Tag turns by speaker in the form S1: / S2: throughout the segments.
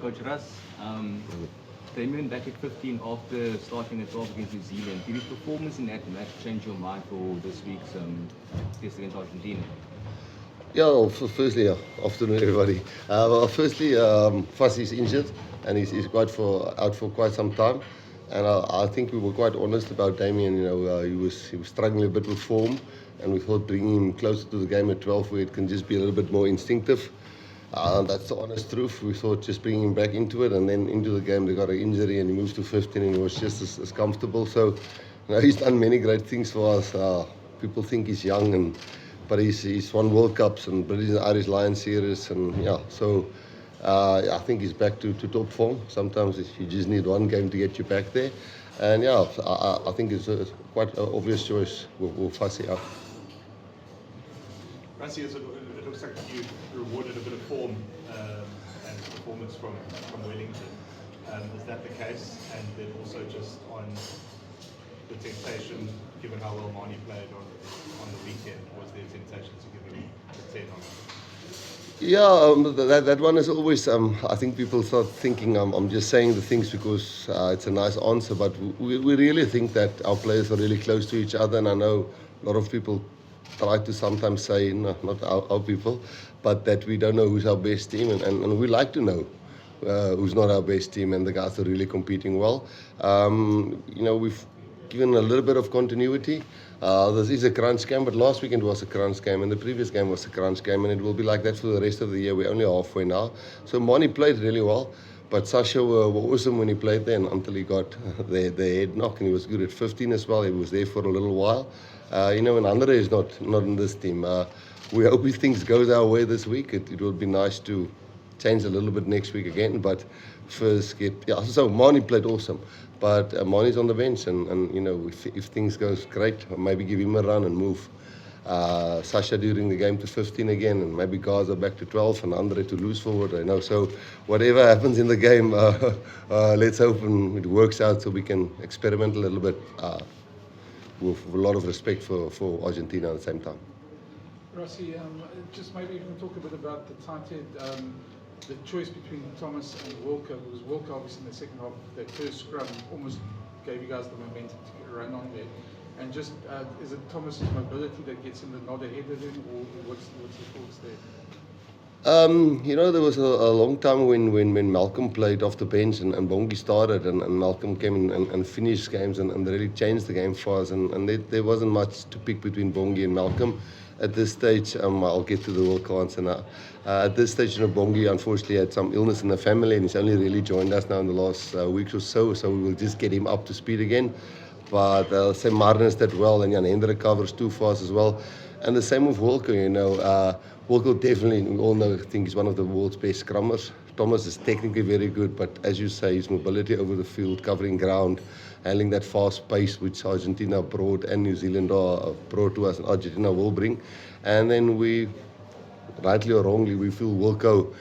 S1: Coach Russ, Damien back at 15 after starting at 12 against New Zealand. Did his performance in that match change your mind for this week's test against Argentina?
S2: Yeah, firstly, afternoon everybody. Firstly, Fassie's injured and he's out for quite some time. And I think we were quite honest about Damien. He was struggling a bit with form, and we thought bringing him closer to the game at 12, where it can just be a little bit more instinctive. That's the honest truth. We thought just bringing him back into it, and then into the game they got an injury, and he moved to 15, and he was just as comfortable. So, he's done many great things for us. People think he's young, but he's won World Cups and British and Irish Lions series, and yeah. So I think he's back to top form. Sometimes you just need one game to get you back there, and yeah, I think it's quite an obvious choice. We'll fuss it up.
S3: Rassie, it looks like you rewarded a bit of form and performance from Wellington. Is that the case? And then also just on the temptation, given how well Marnie played on the weekend, was there temptation to give him a 10 on it?
S2: Yeah, that one is always. I think people start thinking I'm just saying the things because it's a nice answer, but we really think that our players are really close to each other, and I know a lot of people try to sometimes say, no, not our people, but that we don't know who's our best team, and we like to know who's not our best team, and the guys are really competing well. We've given a little bit of continuity. This is a crunch game, but last weekend was a crunch game, and the previous game was a crunch game, and it will be like that for the rest of the year. We're only halfway now. So Mani played really well, but Sasha were awesome when he played there, and until he got the head knock, and he was good at 15 as well. He was there for a little while. And Andre is not in this team. We hope if things go our way this week. It will be nice to change a little bit next week again, but first so Mani played awesome, but Mani's on the bench, and if things goes great, maybe give him a run and move Sasha during the game to 15 again, and maybe Gaza back to 12 and Andre to loose forward. So whatever happens in the game, let's hope it works out so we can experiment a little bit with a lot of respect for Argentina at the same time.
S4: Rassie, just maybe you can talk a bit about the tight head, the choice between Thomas and Wilco. It was Wilco obviously in the second half, that first scrum almost gave you guys the momentum to run on there. And just, is it Thomas's mobility that gets him the nod ahead of him, or what's your thoughts there?
S2: There was a long time when Malcolm played off the bench and Bongi started, and Malcolm came in and finished games and really changed the game for us. And there wasn't much to pick between Bongi and Malcolm. At this stage, I'll get to the Wilco answer now. At this stage, Bongi unfortunately had some illness in the family, and he's only really joined us now in the last weeks or so. So we will just get him up to speed again. But Sam Martinez did well, and Jan Hendrik covers too fast as well. And the same with Wilco, Wilco definitely, we all think he's one of the world's best scrummers. Thomas is technically very good, but as you say, his mobility over the field, covering ground, handling that fast pace which Argentina brought and New Zealand brought to us, and Argentina will bring. And then we, rightly or wrongly, we feel Wilco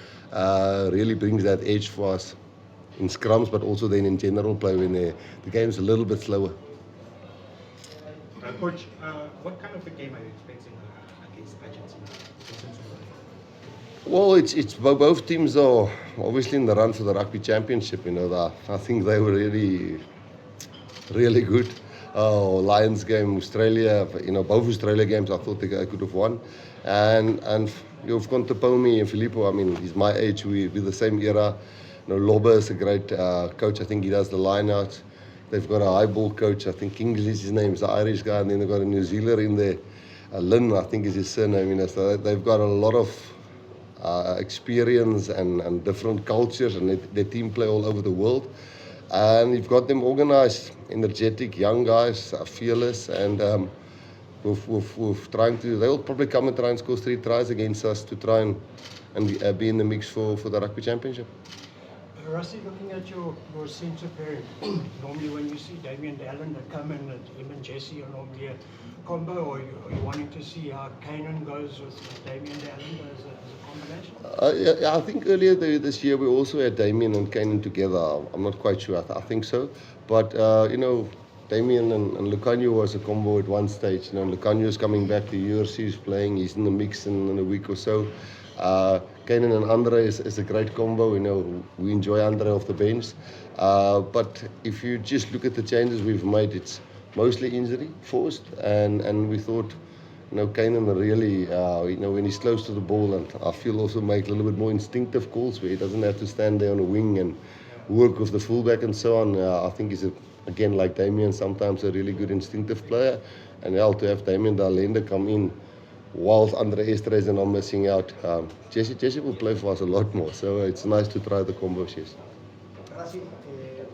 S2: really brings that edge for us in scrums, but also then in general play when the game's a little bit slower.
S3: Coach, what kind of a game are you expecting against Argentina?
S2: Well, it's both teams are obviously in the run for the Rugby Championship. I think they were really, really good. Lions game, Australia. Both Australia games, I thought they could have won. And you've gone to Pomi and Filippo. I mean, he's my age. We're the same era. Loba is a great coach. I think he does the line-outs. They've got a high ball coach. I think Kingsley is his name. He's the Irish guy. And then they've got a New Zealander in there. Lynn, I think is his surname. So they've got a lot of experience and different cultures, and their team play all over the world. And you've got them organized, energetic, young guys, fearless, and we've trying to. They'll probably come and try and score 3 tries against us to try and be in the mix for the Rugby Championship.
S5: Rassie, looking at your centre pairing, normally when you see Damien Allen that come in, him and Jesse are normally a combo, or are you wanting to see how Kanan goes with Damien Allen as a combination?
S2: I think earlier this year we also had Damien and Kanan together. I'm not quite sure. I think so. But, Damien and Lucanio was a combo at one stage. Lucanio is coming back. The URC is playing. He's in the mix in a week or so. Keenan and Andre is a great combo. We enjoy Andre off the bench. But if you just look at the changes we've made, it's mostly injury forced, and we thought, Keenan really, when he's close to the ball, and I feel also make a little bit more instinctive calls where he doesn't have to stand there on a wing and work with the fullback and so on. I think he's again, like Damien, sometimes a really good instinctive player, and to have Damien Dalende come in whilst Andre Estres and I'm missing out. Jesse will play for us a lot more, so it's nice to try the combos, yes.
S6: Rassie,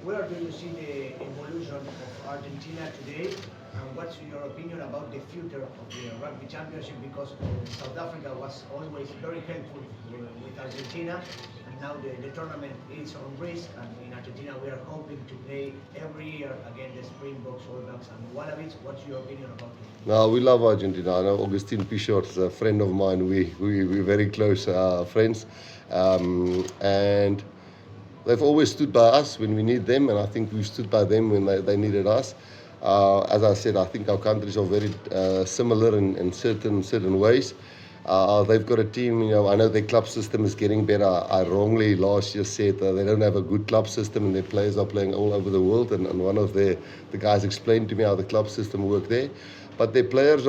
S6: where do you see the evolution of Argentina today, and what's your opinion about the future of the Rugby Championship? Because South Africa was always very helpful with Argentina, and now the tournament is on risk, and in Argentina we are hoping to play every year against the Springboks, All Blacks and Wallabies. What's your opinion about it?
S2: No, we love Argentina. I know Augustine Pichot is a friend of mine. We're very close friends, and they've always stood by us when we need them, and I think we've stood by them when they needed us. As I said, I think our countries are very similar in certain ways. They've got a team, I know their club system is getting better. I wrongly last year said they don't have a good club system and their players are playing all over the world, and one of the guys explained to me how the club system worked there. But their players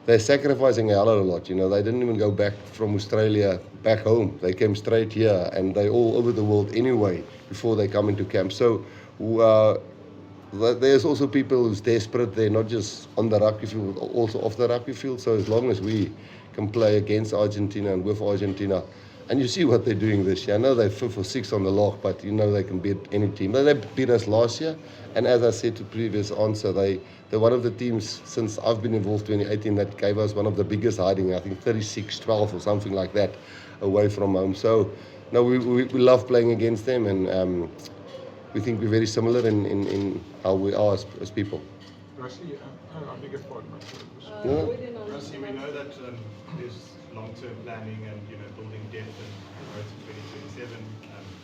S2: they're sacrificing a hell of a lot. They didn't even go back from Australia back home. They came straight here, and they're all over the world anyway before they come into camp. So there's also people who's desperate. They're not just on the rugby field, also off the rugby field. So as long as we can play against Argentina and with Argentina, and you see what they're doing this year. I know they're 5th or 6th on the log, but they can beat any team. They beat us last year, and as I said to previous answer, they're one of the teams since I've been involved in 2018 that gave us one of the biggest hiding, I think 36-12 or something like that, away from home. So no, we love playing against them, and we think we're very similar in how we are as people.
S4: Rassie, I beg your pardon.
S3: Rassie, we know that there's long-term planning and building depth and road to 2027.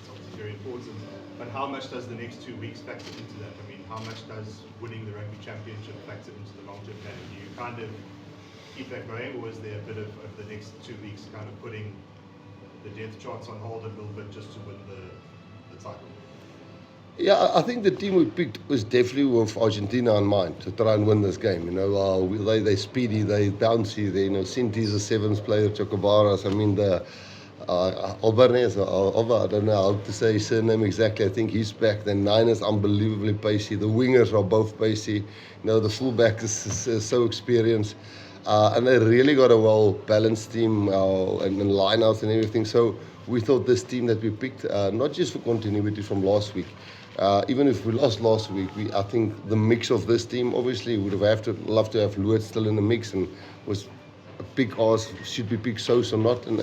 S3: It's obviously very important. But how much does the next 2 weeks factor into that? I mean, how much does winning the Rugby Championship factor into the long-term planning? Do you kind of keep that going, or is there a bit of the next 2 weeks kind of putting the depth charts on hold a little bit just to win the title?
S2: Yeah, I think the team we picked was definitely with Argentina in mind to try and win this game. They're speedy, they're bouncy. Sinti's a 7th player, Chocobaras. I mean, the Albanese, I don't know how to say his surname exactly. I think he's back. The 9 is unbelievably pacey. The wingers are both pacey. The fullback is so experienced. And they really got a well-balanced team and line-outs and everything. So we thought this team that we picked, not just for continuity from last week, even if we lost last week, I think the mix of this team, obviously, would have loved to have Luet still in the mix, and was a big ask, should we pick Sos or not, in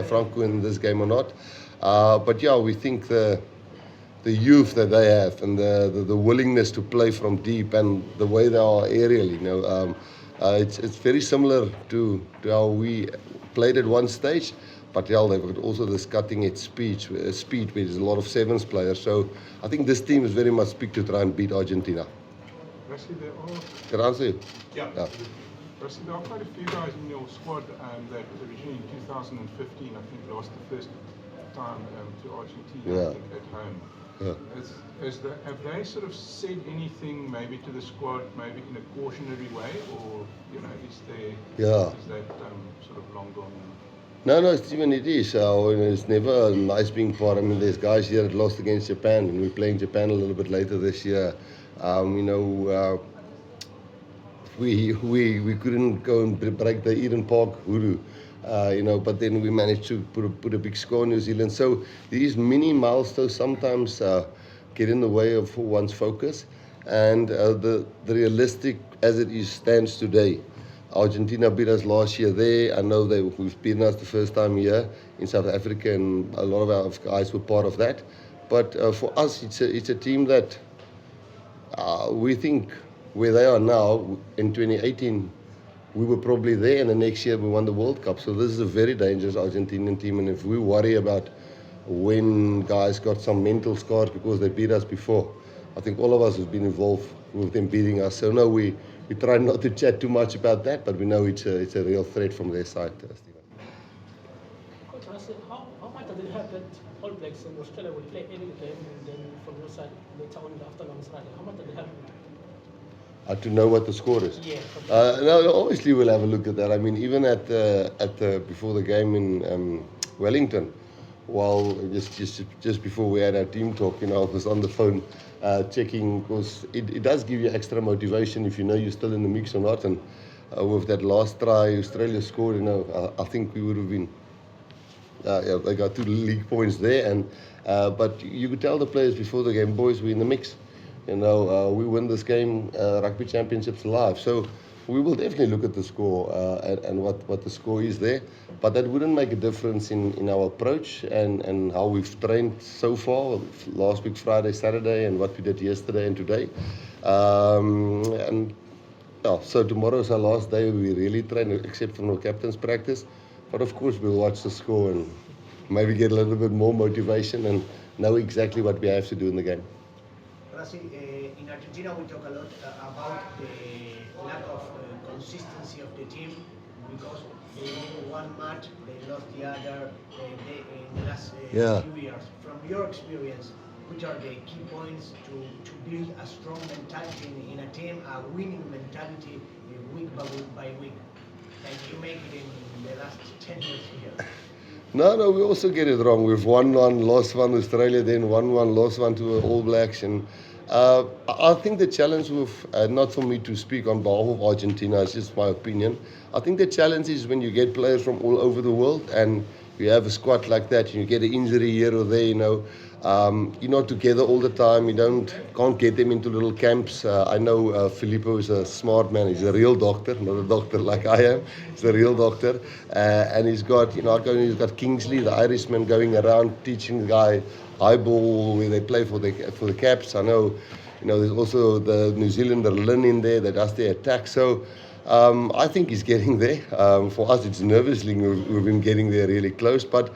S2: Franco in this game or not. But yeah, we think the youth that they have and the willingness to play from deep and the way they are aerially, it's very similar to how we played at one stage. But yeah, they've got also this cutting-edge speed where there's a lot of 7s players. So I think this team is very much big to try and beat Argentina.
S4: Rassie,
S2: Can I answer you?
S3: Yeah.
S4: Rassie, there are quite a few guys in your squad that originally in 2015, I think, lost the first time to Argentina, I think, at home.
S2: Yeah.
S4: Have they sort of said anything maybe to the squad, maybe in a cautionary way, or is that sort of long gone?
S2: No, Stephen, it is. It's never nice being part. I mean, there's guys here that lost against Japan, and we're playing Japan a little bit later this year. We couldn't go and break the Eden Park hoodoo. But then we managed to put a big score in New Zealand. So these mini milestones sometimes get in the way of one's focus, and the realistic as it stands today. Argentina beat us last year there. I know we've beaten us the first time here in South Africa, and a lot of our guys were part of that. But for us, it's a team that we think where they are now. In 2018, we were probably there, and the next year we won the World Cup. So this is a very dangerous Argentinian team, and if we worry about when guys got some mental scars because they beat us before, I think all of us have been involved with them beating us. So no, we try not to chat too much about that, but we know it's a real threat from their side, Stephen.
S7: How much does it help that All Blacks in Australia will play early game and then from your side later on in the afternoon Australia? How much does it help?
S2: To know what the score is.
S7: Yeah.
S2: No, obviously we'll have a look at that. I mean, even at the before the game in Wellington, while just before we had our team talk, I was on the phone checking, because it does give you extra motivation if you know you're still in the mix or not. And with that last try Australia scored, I think we would have been. They got 2 league points there, and but you could tell the players before the game, boys, we're in the mix. We win this game, Rugby Championships live. So we will definitely look at the score and what the score is there. But that wouldn't make a difference in our approach and how we've trained so far, last week, Friday, Saturday, and what we did yesterday and today. So tomorrow is our last day. We really train, except for no captain's practice. But of course, we'll watch the score and maybe get a little bit more motivation and know exactly what we have to do in the game.
S6: Rassie, in Argentina we talk a lot about the lack of consistency of the team, because they won one match, they lost the other in the last few years. From your experience, which are the key points to build a strong mentality in a team, a winning mentality week by week? And you make it in the last 10 years here.
S2: No, we also get it wrong. We've won one, lost one Australia, then won one, lost one to All Blacks. And I think the challenge with, not for me to speak on behalf of Argentina, it's just my opinion. I think the challenge is when you get players from all over the world and you have a squad like that, and you get an injury here or there, you're not together all the time. You can't get them into little camps. I know Filippo is a smart man. He's a real doctor, not a doctor like I am. He's a real doctor, and he's got he's got Kingsley, the Irishman, going around teaching the guy highball where they play for the Caps. I know, there's also the New Zealander Lynn in there that does the attack. So I think he's getting there. For us, it's nervously we've been getting there really close. But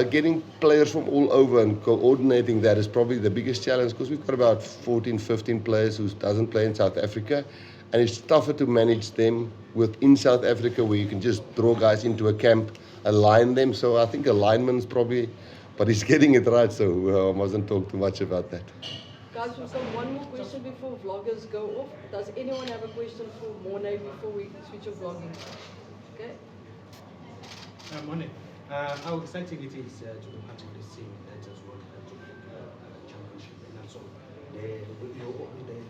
S2: getting players from all over and coordinating that is probably the biggest challenge, because we've got about 14, 15 players who doesn't play in South Africa. And it's tougher to manage them within South Africa, where you can just draw guys into a camp, align them. So I think alignment's probably, but he's getting it right, so I mustn't talk too much about that.
S8: Guys, we've got one more question before vloggers go off. Does anyone have a question for Morne before we switch off vlogging? Okay.
S9: Morning. How exciting it is to be part of this team that has won the championship, and also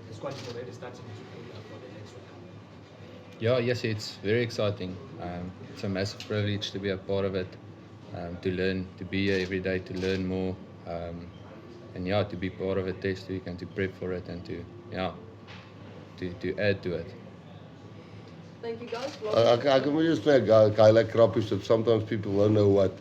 S9: the squad is already starting to prepare for the next one.
S10: Yes, it's very exciting. It's a massive privilege to be a part of it, to learn, to be here every day, to learn more, and to be part of a test week and to prep for it and to add to it.
S8: Thank you, guys.
S2: I can just play a guy like Krappies, that sometimes people don't know what.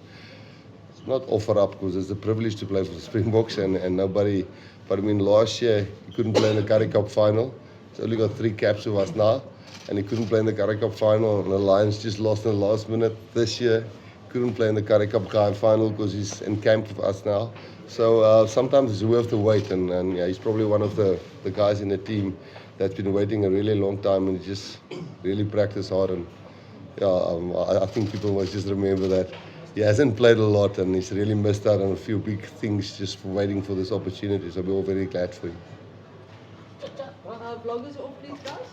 S2: It's not offer up, because it's a privilege to play for the Springboks and nobody. But I mean, last year he couldn't play in the Currie Cup final. He's only got 3 caps with us now, and he couldn't play in the Currie Cup final. And the Lions just lost in the last minute this year. Couldn't play in the Currie Cup final because he's in camp with us now. So sometimes it's worth the wait, and he's probably one of the guys in the team that's been waiting a really long time, and he just really practiced hard. And I think people must just remember that he hasn't played a lot, and he's really missed out on a few big things just for waiting for this opportunity. So we're all very glad for him.
S8: Vloggers off, please, guys.